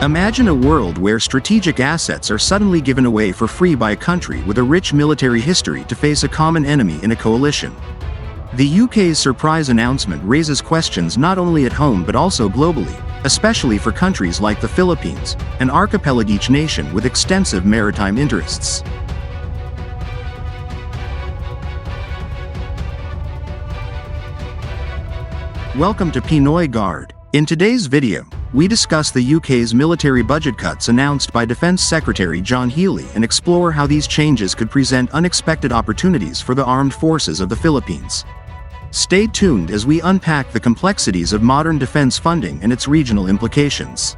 Imagine a world where strategic assets are suddenly given away for free by a country with a rich military history to face a common enemy in a coalition. The UK's surprise announcement raises questions not only at home but also globally, especially for countries like the Philippines, an archipelagic nation with extensive maritime interests. Welcome to Pinoy Guard. In today's video, we discuss the UK's military budget cuts announced by Defence Secretary John Healey and explore how these changes could present unexpected opportunities for the armed forces of the Philippines. Stay tuned as we unpack the complexities of modern defense funding and its regional implications.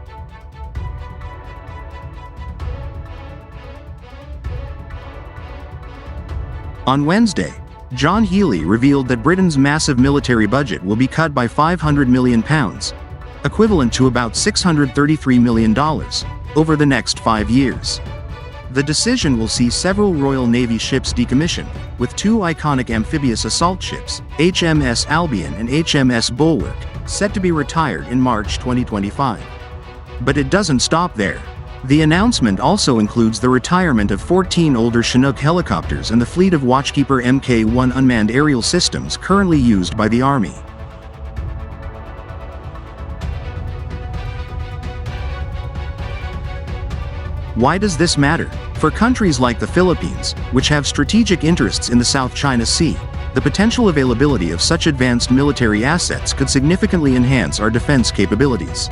On Wednesday, John Healey revealed that Britain's massive military budget will be cut by £500 million, equivalent to about $633 million, over the next 5 years. The decision will see several Royal Navy ships decommissioned, with two iconic amphibious assault ships, HMS Albion and HMS Bulwark, set to be retired in March 2025. But it doesn't stop there. The announcement also includes the retirement of 14 older Chinook helicopters and the fleet of Watchkeeper Mk-1 unmanned aerial systems currently used by the Army. Why does this matter? For countries like the Philippines, which have strategic interests in the South China Sea, the potential availability of such advanced military assets could significantly enhance our defense capabilities.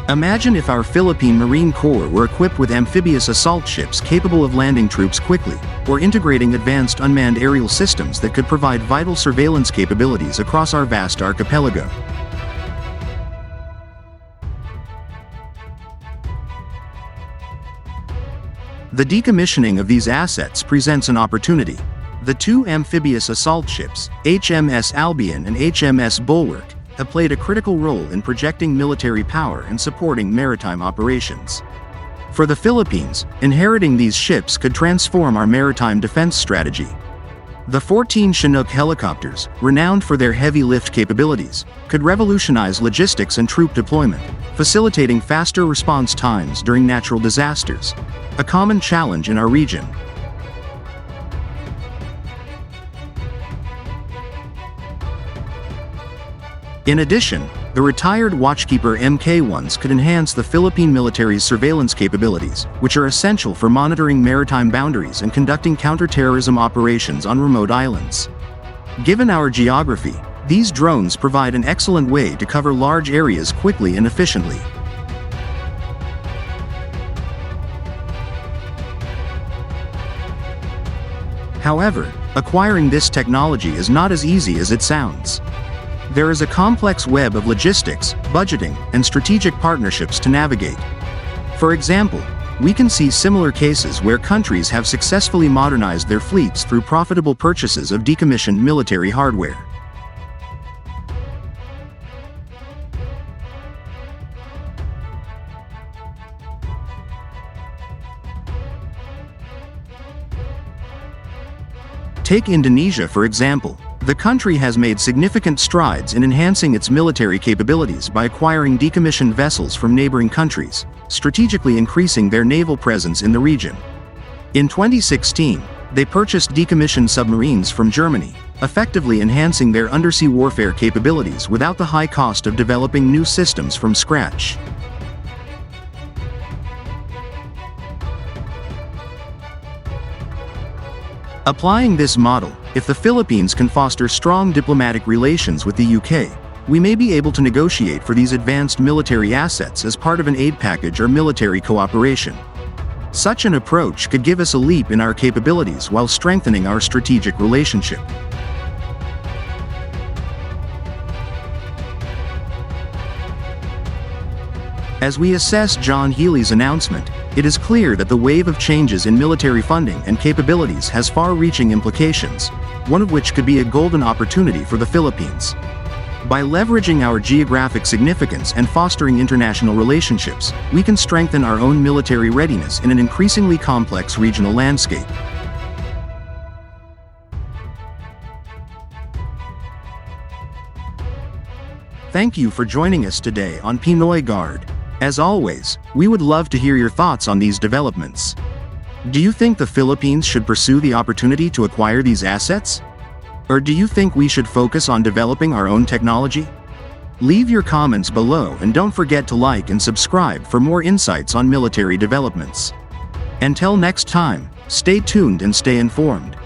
Imagine if our Philippine Marine Corps were equipped with amphibious assault ships capable of landing troops quickly, or integrating advanced unmanned aerial systems that could provide vital surveillance capabilities across our vast archipelago. The decommissioning of these assets presents an opportunity. The two amphibious assault ships, HMS Albion and HMS Bulwark, have played a critical role in projecting military power and supporting maritime operations. For the Philippines, inheriting these ships could transform our maritime defense strategy. The 14 Chinook helicopters, renowned for their heavy lift capabilities, could revolutionize logistics and troop deployment, facilitating faster response times during natural disasters, a common challenge in our region. In addition, the retired Watchkeeper Mk-1s could enhance the Philippine military's surveillance capabilities, which are essential for monitoring maritime boundaries and conducting counter-terrorism operations on remote islands. Given our geography, these drones provide an excellent way to cover large areas quickly and efficiently. However, acquiring this technology is not as easy as it sounds. There is a complex web of logistics, budgeting, and strategic partnerships to navigate. For example, we can see similar cases where countries have successfully modernized their fleets through profitable purchases of decommissioned military hardware. Take Indonesia for example. The country has made significant strides in enhancing its military capabilities by acquiring decommissioned vessels from neighboring countries, strategically increasing their naval presence in the region. In 2016, they purchased decommissioned submarines from Germany, effectively enhancing their undersea warfare capabilities without the high cost of developing new systems from scratch. Applying this model, if the Philippines can foster strong diplomatic relations with the UK, we may be able to negotiate for these advanced military assets as part of an aid package or military cooperation. Such an approach could give us a leap in our capabilities while strengthening our strategic relationship. As we assess John Healey's announcement, it is clear that the wave of changes in military funding and capabilities has far-reaching implications, one of which could be a golden opportunity for the Philippines. By leveraging our geographic significance and fostering international relationships, we can strengthen our own military readiness in an increasingly complex regional landscape. Thank you for joining us today on Pinoy Guard. As always, we would love to hear your thoughts on these developments. Do you think the Philippines should pursue the opportunity to acquire these assets? Or do you think we should focus on developing our own technology? Leave your comments below and don't forget to like and subscribe for more insights on military developments. Until next time, stay tuned and stay informed.